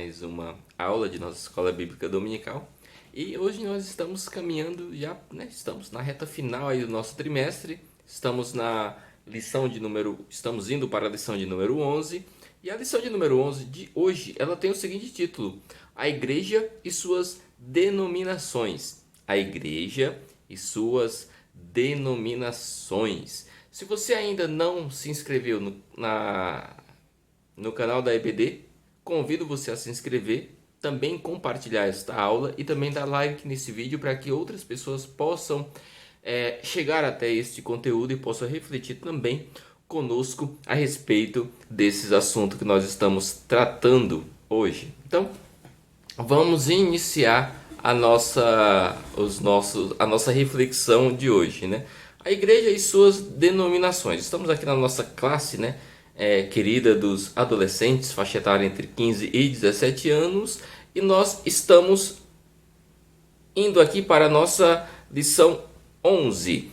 mais uma aula de nossa Escola Bíblica Dominical. E hoje nós estamos caminhando, estamos na reta final aí do nosso trimestre. Estamos indo para a lição de número 11. E a lição de número 11 de hoje, ela tem o seguinte título: A Igreja e suas denominações. A Igreja e suas denominações. Se você ainda não se inscreveu no canal da EBD, convido você a se inscrever, também compartilhar esta aula e também dar like nesse vídeo para que outras pessoas possam chegar até este conteúdo e possam refletir também conosco a respeito desses assuntos que nós estamos tratando hoje. Então, vamos iniciar a nossa reflexão de hoje, né? A igreja e suas denominações. Estamos aqui na nossa classe, né? Querida dos adolescentes, faixa etária entre 15 e 17 anos, e nós estamos indo aqui para a nossa lição 11.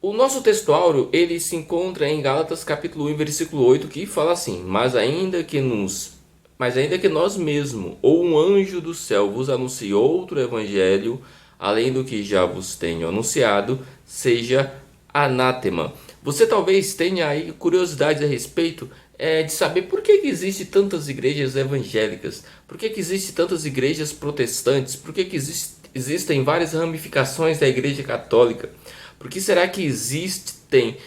O nosso textuário, ele se encontra em Gálatas capítulo 1, versículo 8, que fala assim: Mas ainda que nós mesmos, ou um anjo do céu vos anuncie outro evangelho, além do que já vos tenho anunciado, seja anátema. Você talvez tenha aí curiosidades a respeito de saber por que existem tantas igrejas evangélicas, por que existem tantas igrejas protestantes, por que existem várias ramificações da igreja católica, por que será que existem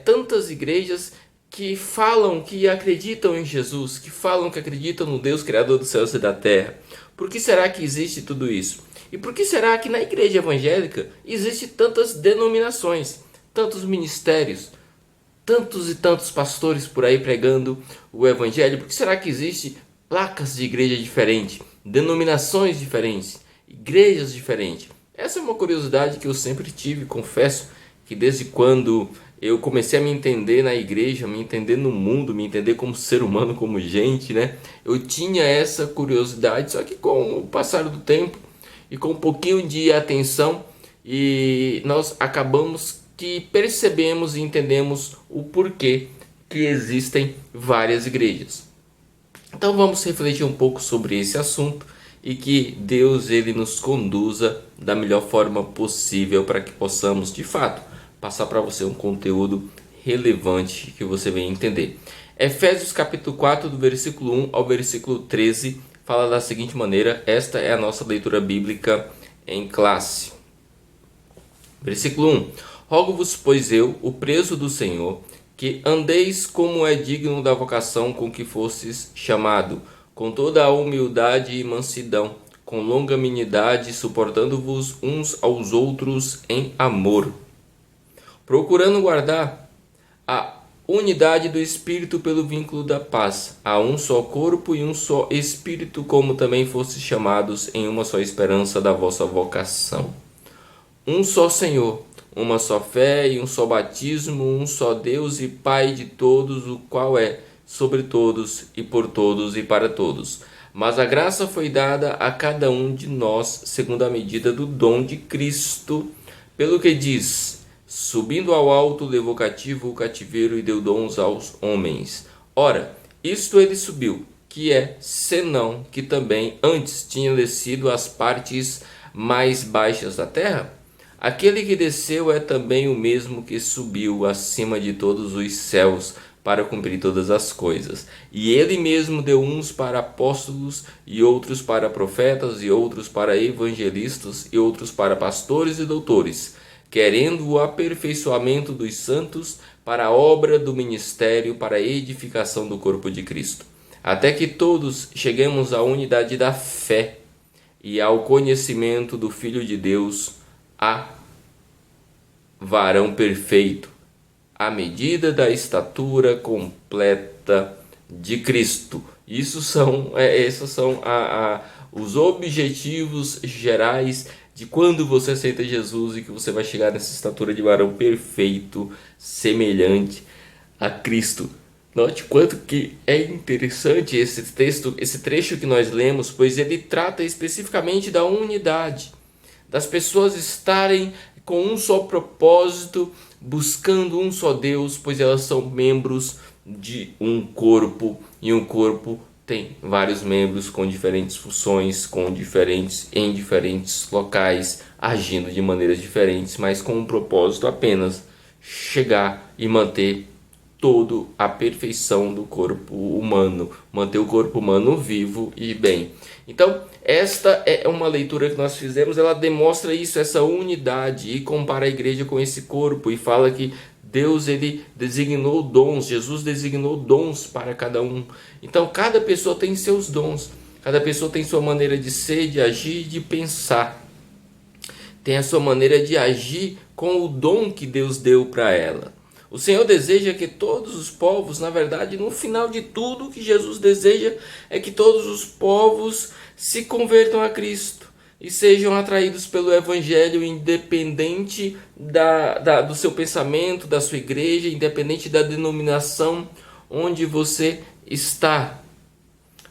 tantas igrejas que falam que acreditam em Jesus, que falam que acreditam no Deus Criador dos céus e da terra? Por que será que existe tudo isso? E por que será que na igreja evangélica existem tantas denominações, tantos ministérios, tantos e tantos pastores por aí pregando o evangelho? Por que será que existem placas de igreja diferentes, denominações diferentes, igrejas diferentes? Essa é uma curiosidade que eu sempre tive. Confesso que desde quando eu comecei a me entender na igreja, me entender no mundo, me entender como ser humano, como gente, né? Eu tinha essa curiosidade, só que com o passar do tempo e com um pouquinho de atenção, e nós acabamos que percebemos e entendemos o porquê que existem várias igrejas. Então vamos refletir um pouco sobre esse assunto e que Deus ele nos conduza da melhor forma possível para que possamos de fato passar para você um conteúdo relevante que você venha entender. Efésios capítulo 4, do versículo 1 ao versículo 13, fala da seguinte maneira. Esta é a nossa leitura bíblica em classe. Versículo 1: Rogo-vos, pois eu, o preso do Senhor, que andeis como é digno da vocação com que fostes chamado, com toda a humildade e mansidão, com longanimidade, suportando-vos uns aos outros em amor, procurando guardar a unidade do Espírito pelo vínculo da paz. Há um só corpo e um só Espírito, como também fostes chamados em uma só esperança da vossa vocação. Um só Senhor, uma só fé e um só batismo, um só Deus e Pai de todos, o qual é sobre todos e por todos e para todos. Mas a graça foi dada a cada um de nós segundo a medida do dom de Cristo, pelo que diz: subindo ao alto, levou cativo o cativeiro e deu dons aos homens. Ora, isto ele subiu, que é senão que também antes tinha descido às partes mais baixas da terra? Aquele que desceu é também o mesmo que subiu acima de todos os céus para cumprir todas as coisas. E ele mesmo deu uns para apóstolos, e outros para profetas, e outros para evangelistas, e outros para pastores e doutores, querendo o aperfeiçoamento dos santos para a obra do ministério, para a edificação do corpo de Cristo, até que todos cheguemos à unidade da fé e ao conhecimento do Filho de Deus, a varão perfeito, à medida da estatura completa de Cristo. Esses são os objetivos gerais de quando você aceita Jesus e que você vai chegar nessa estatura de varão perfeito, semelhante a Cristo. Note quanto que é interessante esse texto, esse trecho que nós lemos, pois ele trata especificamente da unidade, das pessoas estarem com um só propósito, buscando um só Deus, pois elas são membros de um corpo, e um corpo tem vários membros com diferentes funções, em diferentes locais, agindo de maneiras diferentes, mas com um propósito apenas: chegar e manter toda a perfeição do corpo humano, manter o corpo humano vivo e bem. Então, esta é uma leitura que nós fizemos, ela demonstra isso, essa unidade, e compara a igreja com esse corpo, e fala que Deus, ele designou dons, Jesus designou dons para cada um. Então, cada pessoa tem seus dons, cada pessoa tem sua maneira de ser, de agir, de pensar. Tem a sua maneira de agir com o dom que Deus deu para ela. O Senhor deseja que todos os povos, na verdade, no final de tudo, o que Jesus deseja é que todos os povos se convertam a Cristo e sejam atraídos pelo Evangelho, independente do seu pensamento, da sua igreja, independente da denominação onde você está.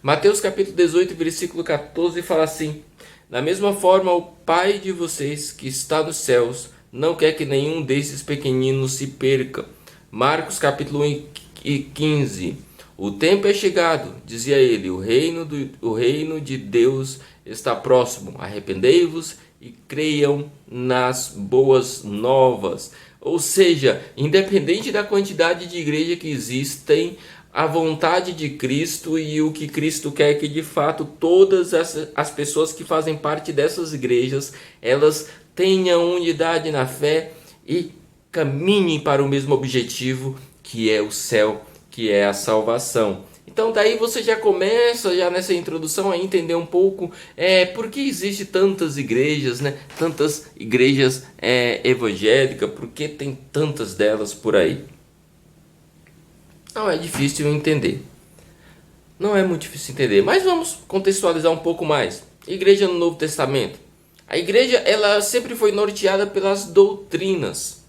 Mateus capítulo 18, versículo 14 fala assim: da mesma forma, o Pai de vocês que está nos céus não quer que nenhum desses pequeninos se perca. Marcos capítulo 1 e 15. O tempo é chegado, dizia ele, o reino de Deus está próximo. Arrependei-vos e creiam nas boas novas. Ou seja, independente da quantidade de igreja que existem, a vontade de Cristo e o que Cristo quer é que de fato todas as pessoas que fazem parte dessas igrejas, elas tenham unidade na fé e caminhem para o mesmo objetivo, que é o céu, que é a salvação. Então daí você já começa, já nessa introdução, a entender um pouco por que existe tantas igrejas, né? Tantas igrejas evangélicas, por que tem tantas delas por aí. Não é difícil entender. Não é muito difícil entender, mas vamos contextualizar um pouco mais. Igreja no Novo Testamento. A igreja, ela sempre foi norteada pelas doutrinas.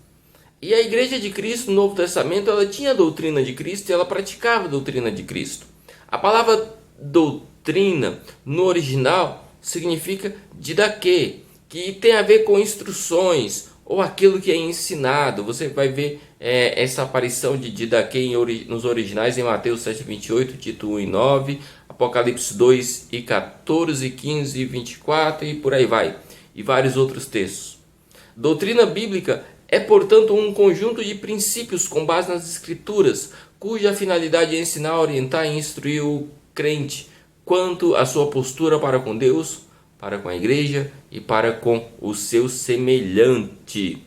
E a igreja de Cristo no Novo Testamento, ela tinha a doutrina de Cristo e ela praticava a doutrina de Cristo. A palavra doutrina no original significa didaquê, que tem a ver com instruções ou aquilo que é ensinado. Você vai ver essa aparição de didaquê nos originais em Mateus 7:28, Tito 1 e 9, Apocalipse 2 e 14, 15 e 24 e por aí vai. E vários outros textos. Doutrina bíblica é, portanto, um conjunto de princípios com base nas Escrituras, cuja finalidade é ensinar, orientar e instruir o crente quanto à sua postura para com Deus, para com a igreja e para com o seu semelhante.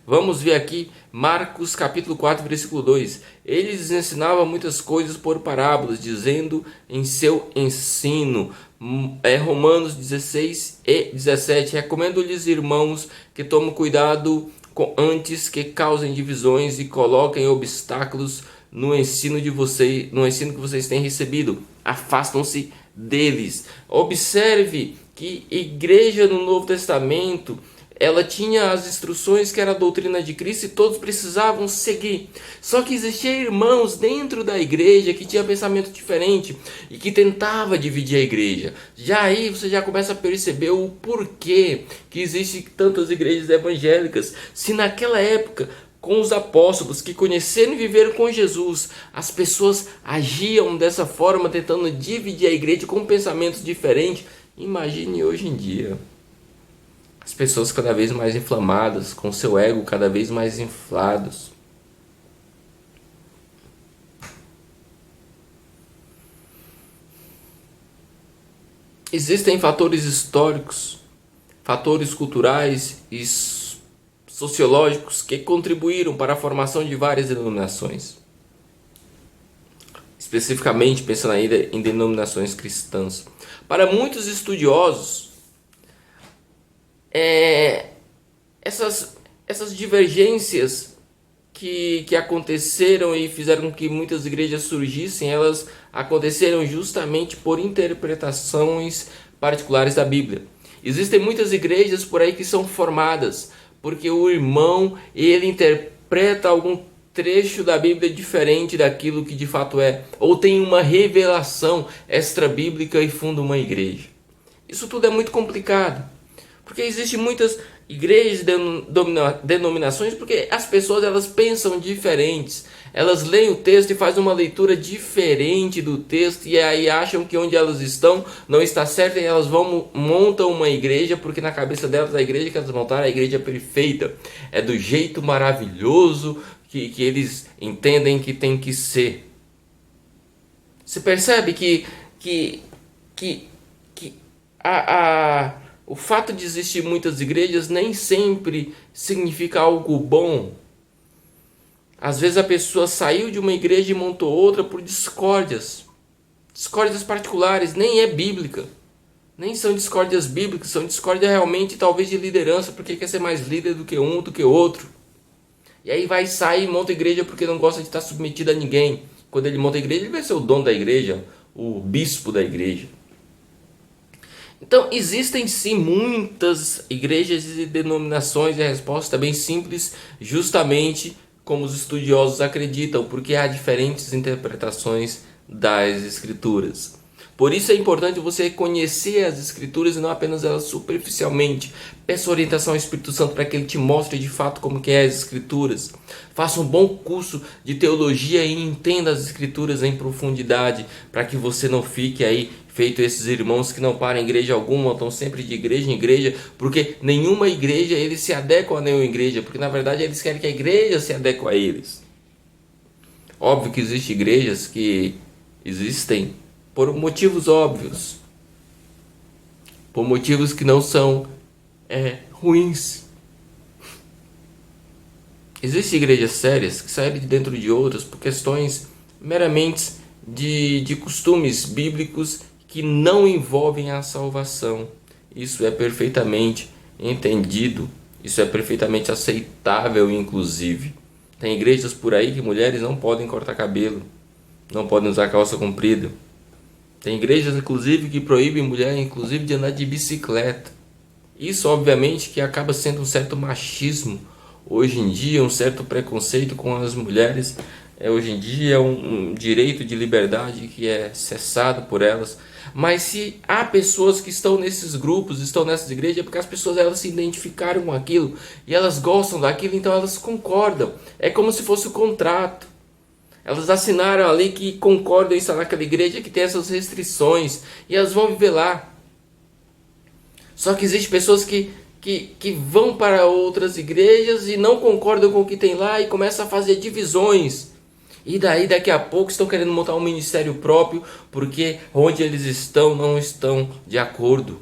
Vamos ver aqui Marcos capítulo 4, versículo 2. Ele lhes ensinava muitas coisas por parábolas, dizendo em seu ensino. Romanos 16 e 17. Recomendo-lhes, irmãos, que tomem cuidado antes que causem divisões e coloquem obstáculos no ensino de vocês, no ensino que vocês têm recebido. Afastam-se deles. Observe que igreja no Novo Testamento, ela tinha as instruções que era a doutrina de Cristo e todos precisavam seguir. Só que existiam irmãos dentro da igreja que tinham pensamento diferente e que tentava dividir a igreja. Já aí você já começa a perceber o porquê que existem tantas igrejas evangélicas. Se naquela época, com os apóstolos que conheceram e viveram com Jesus, as pessoas agiam dessa forma, tentando dividir a igreja com pensamentos diferentes, imagine hoje em dia. As pessoas cada vez mais inflamadas, com seu ego cada vez mais inflados. Existem fatores históricos, fatores culturais e sociológicos que contribuíram para a formação de várias denominações. Especificamente pensando ainda em denominações cristãs. Para muitos estudiosos, essas divergências que aconteceram e fizeram com que muitas igrejas surgissem, elas aconteceram justamente por interpretações particulares da Bíblia. Existem muitas igrejas por aí que são formadas porque o irmão, ele interpreta algum trecho da Bíblia diferente daquilo que de fato é, ou tem uma revelação extra-bíblica e funda uma igreja. Isso tudo é muito complicado. Porque existem muitas igrejas, denominações, porque as pessoas elas pensam diferentes. Elas leem o texto e fazem uma leitura diferente do texto e aí acham que onde elas estão não está certo e elas montam uma igreja porque na cabeça delas a igreja que elas montaram é a igreja perfeita, é do jeito maravilhoso que eles entendem que tem que ser. Você percebe que o fato de existir muitas igrejas nem sempre significa algo bom. Às vezes a pessoa saiu de uma igreja e montou outra por discórdias. Discórdias particulares, nem é bíblica. Nem são discórdias bíblicas, são discórdias realmente talvez de liderança, porque quer ser mais líder do que um, do que outro. E aí vai sair e monta igreja porque não gosta de estar submetido a ninguém. Quando ele monta a igreja, ele vai ser o dono da igreja, o bispo da igreja. Então, existem sim muitas igrejas e denominações, e a resposta é bem simples, justamente como os estudiosos acreditam, porque há diferentes interpretações das escrituras. Por isso é importante você conhecer as escrituras e não apenas elas superficialmente. Peça orientação ao Espírito Santo para que ele te mostre de fato como que é as escrituras. Faça um bom curso de teologia e entenda as escrituras em profundidade, para que você não fique aí feito esses irmãos que não param em igreja alguma, estão sempre de igreja em igreja, porque nenhuma igreja eles se adequam a nenhuma igreja, porque na verdade eles querem que a igreja se adeque a eles. Óbvio que existem igrejas que existem por motivos óbvios, por motivos que não são ruins. Existem igrejas sérias que saem de dentro de outras por questões meramente de costumes bíblicos que não envolvem a salvação. Isso é perfeitamente entendido, isso é perfeitamente aceitável, inclusive. Tem igrejas por aí que mulheres não podem cortar cabelo, não podem usar calça comprida. Tem igrejas, inclusive, que proíbem mulher, inclusive, de andar de bicicleta. Isso, obviamente, que acaba sendo um certo machismo. Hoje em dia, um certo preconceito com as mulheres. Hoje em dia, é um direito de liberdade que é cessado por elas. Mas se há pessoas que estão nesses grupos, estão nessas igrejas, é porque as pessoas elas se identificaram com aquilo e elas gostam daquilo, então elas concordam. É como se fosse o contrato. Elas assinaram ali que concordam em estar naquela igreja que tem essas restrições e elas vão viver lá. Só que existem pessoas que vão para outras igrejas e não concordam com o que tem lá e começam a fazer divisões. E daí daqui a pouco estão querendo montar um ministério próprio porque onde eles estão não estão de acordo.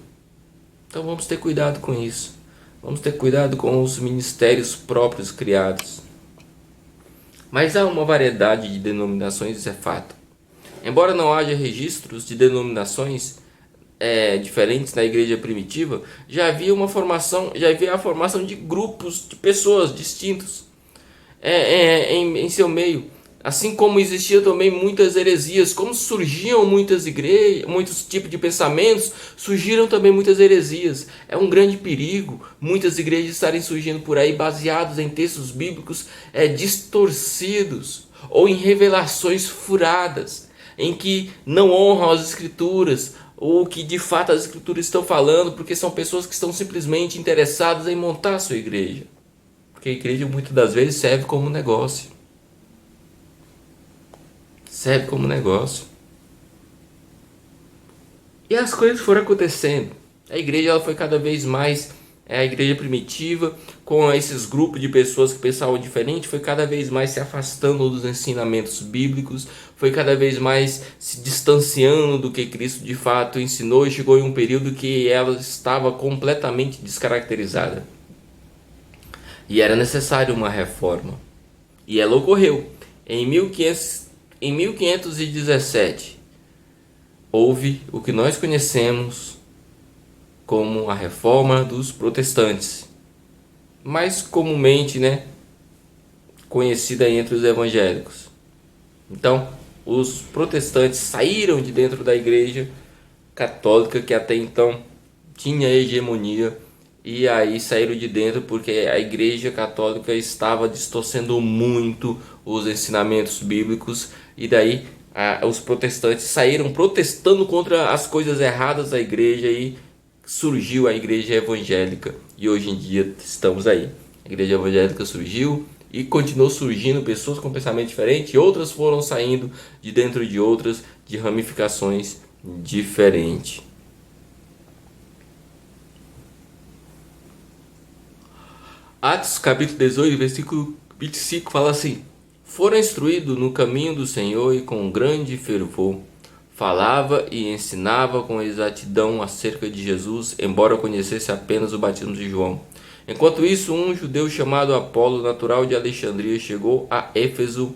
Então vamos ter cuidado com isso. Vamos ter cuidado com os ministérios próprios criados. Mas há uma variedade de denominações, isso é fato. Embora não haja registros de denominações diferentes na igreja primitiva, já havia a formação de grupos de pessoas distintos em seu meio. Assim como existiam também muitas heresias, como surgiam muitas igrejas, muitos tipos de pensamentos, surgiram também muitas heresias. É um grande perigo muitas igrejas estarem surgindo por aí baseados em textos bíblicos distorcidos ou em revelações furadas, em que não honram as escrituras ou que de fato as escrituras estão falando, porque são pessoas que estão simplesmente interessadas em montar a sua igreja. Porque a igreja muitas das vezes serve como negócio. Serve como negócio. E as coisas foram acontecendo. A igreja ela foi cada vez mais, a igreja primitiva, com esses grupos de pessoas que pensavam diferente, foi cada vez mais se afastando dos ensinamentos bíblicos, foi cada vez mais se distanciando do que Cristo de fato ensinou e chegou em um período que ela estava completamente descaracterizada. E era necessário uma reforma. E ela ocorreu. Em 1517, houve o que nós conhecemos como a Reforma dos Protestantes, mais comumente conhecida entre os evangélicos. Então, os protestantes saíram de dentro da igreja católica, que até então tinha hegemonia, e aí saíram de dentro porque a igreja católica estava distorcendo muito os ensinamentos bíblicos, e daí os protestantes saíram protestando contra as coisas erradas da igreja e surgiu a igreja evangélica e hoje em dia estamos aí. A igreja evangélica surgiu e continuou surgindo pessoas com pensamento diferente, e outras foram saindo de dentro de outras, de ramificações diferentes. Atos capítulo 18, versículo 25 fala assim: foram instruídos no caminho do Senhor e com grande fervor falava e ensinava com exatidão acerca de Jesus, embora conhecesse apenas o batismo de João. Enquanto isso, um judeu chamado Apolo, natural de Alexandria, chegou a Éfeso.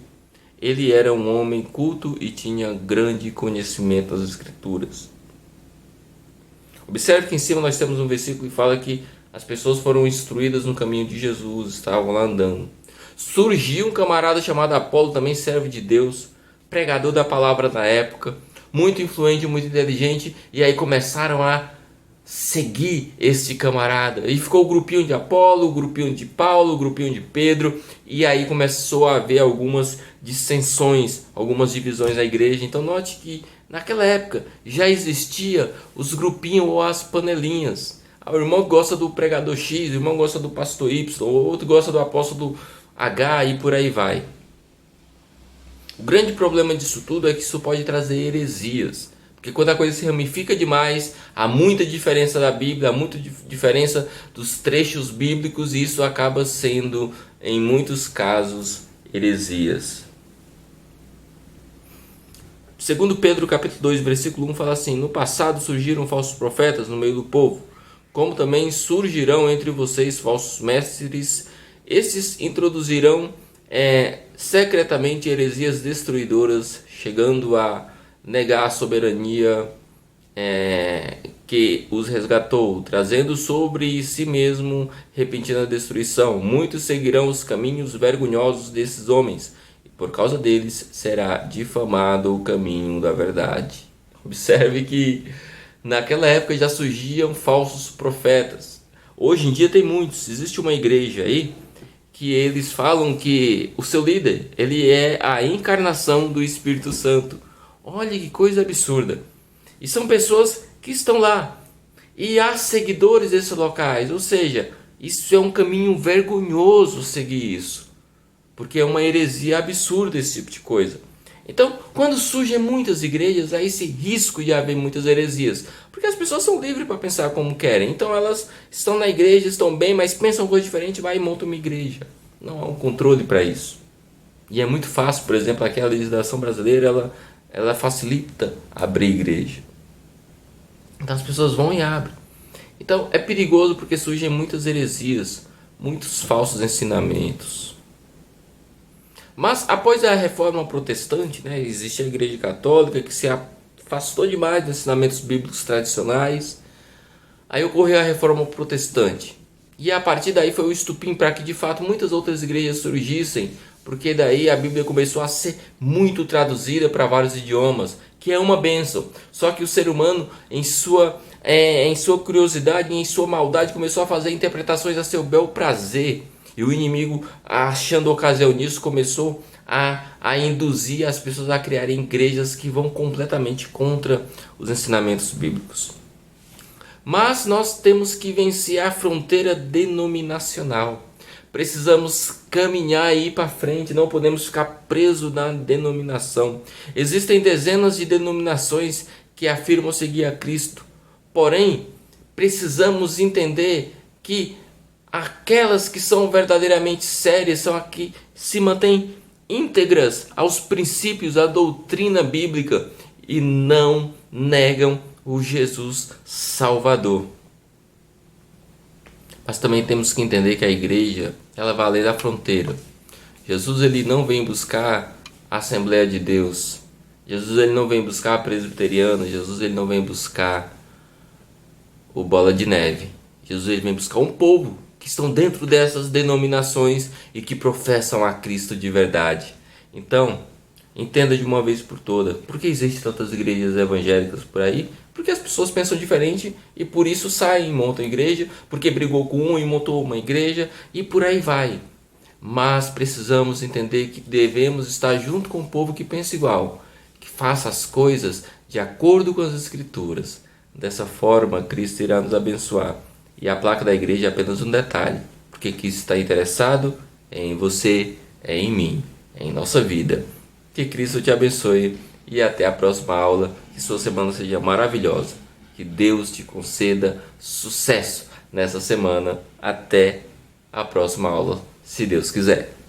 Ele era um homem culto e tinha grande conhecimento das Escrituras. Observe que em cima nós temos um versículo que fala que as pessoas foram instruídas no caminho de Jesus, estavam lá andando. Surgiu um camarada chamado Apolo, também servo de Deus, pregador da palavra da época, muito influente, muito inteligente, e aí começaram a seguir este camarada. E ficou o grupinho de Apolo, o grupinho de Paulo, o grupinho de Pedro, e aí começou a haver algumas dissensões, algumas divisões na igreja. Então note que naquela época já existia os grupinhos ou as panelinhas. O irmão gosta do pregador X, o irmão gosta do pastor Y, o outro gosta do apóstolo H e por aí vai. O grande problema disso tudo é que isso pode trazer heresias. Porque quando a coisa se ramifica demais, há muita diferença da Bíblia, há muita diferença dos trechos bíblicos, e isso acaba sendo, em muitos casos, heresias. Segundo Pedro capítulo 2, versículo 1 fala assim: no passado surgiram falsos profetas no meio do povo, como também surgirão entre vocês falsos mestres. Esses introduzirão secretamente heresias destruidoras, chegando a negar a soberania que os resgatou, trazendo sobre si mesmo repentina destruição. Muitos seguirão os caminhos vergonhosos desses homens, e por causa deles será difamado o caminho da verdade. Observe que naquela época já surgiam falsos profetas. Hoje em dia tem muitos. Existe uma igreja aí que eles falam que o seu líder, ele é a encarnação do Espírito Santo. Olha que coisa absurda. E são pessoas que estão lá. E há seguidores desses locais. Ou seja, isso é um caminho vergonhoso seguir isso. Porque é uma heresia absurda esse tipo de coisa. Então, quando surgem muitas igrejas, há esse risco de haver muitas heresias. Porque as pessoas são livres para pensar como querem. Então elas estão na igreja, estão bem, mas pensam coisa diferente, vai e montam uma igreja. Não há um controle para isso. E é muito fácil, por exemplo, aqui a legislação brasileira, ela facilita abrir igreja. Então as pessoas vão e abrem. Então é perigoso porque surgem muitas heresias, muitos falsos ensinamentos. Mas após a reforma protestante, existe a igreja católica que se afastou demais dos ensinamentos bíblicos tradicionais. Aí ocorreu a reforma protestante. E a partir daí foi o estupim para que de fato muitas outras igrejas surgissem, porque daí a Bíblia começou a ser muito traduzida para vários idiomas, que é uma bênção. Só que o ser humano, em sua curiosidade, em sua maldade, começou a fazer interpretações a seu bel prazer. E o inimigo, achando ocasião nisso, começou a induzir as pessoas a criarem igrejas que vão completamente contra os ensinamentos bíblicos. Mas nós temos que vencer a fronteira denominacional. Precisamos caminhar e ir para frente, não podemos ficar presos na denominação. Existem dezenas de denominações que afirmam seguir a Cristo. Porém, precisamos entender que aquelas que são verdadeiramente sérias são as que se mantêm íntegras aos princípios, à doutrina bíblica e não negam o Jesus Salvador. Mas também temos que entender que a igreja, ela vai além da fronteira. Jesus, ele não vem buscar a Assembleia de Deus. Jesus, ele não vem buscar a presbiteriana. Jesus, ele não vem buscar o Bola de Neve. Jesus, ele vem buscar um povo que estão dentro dessas denominações e que professam a Cristo de verdade. Então, entenda de uma vez por todas, por que existem tantas igrejas evangélicas por aí? Porque as pessoas pensam diferente e por isso saem e montam igreja, porque brigou com um e montou uma igreja e por aí vai. Mas precisamos entender que devemos estar junto com o povo que pensa igual, que faça as coisas de acordo com as Escrituras. Dessa forma, Cristo irá nos abençoar. E a placa da igreja é apenas um detalhe, porque Cristo está interessado em você, em mim, em nossa vida. Que Cristo te abençoe e até a próxima aula. Que sua semana seja maravilhosa. Que Deus te conceda sucesso nessa semana. Até a próxima aula, se Deus quiser.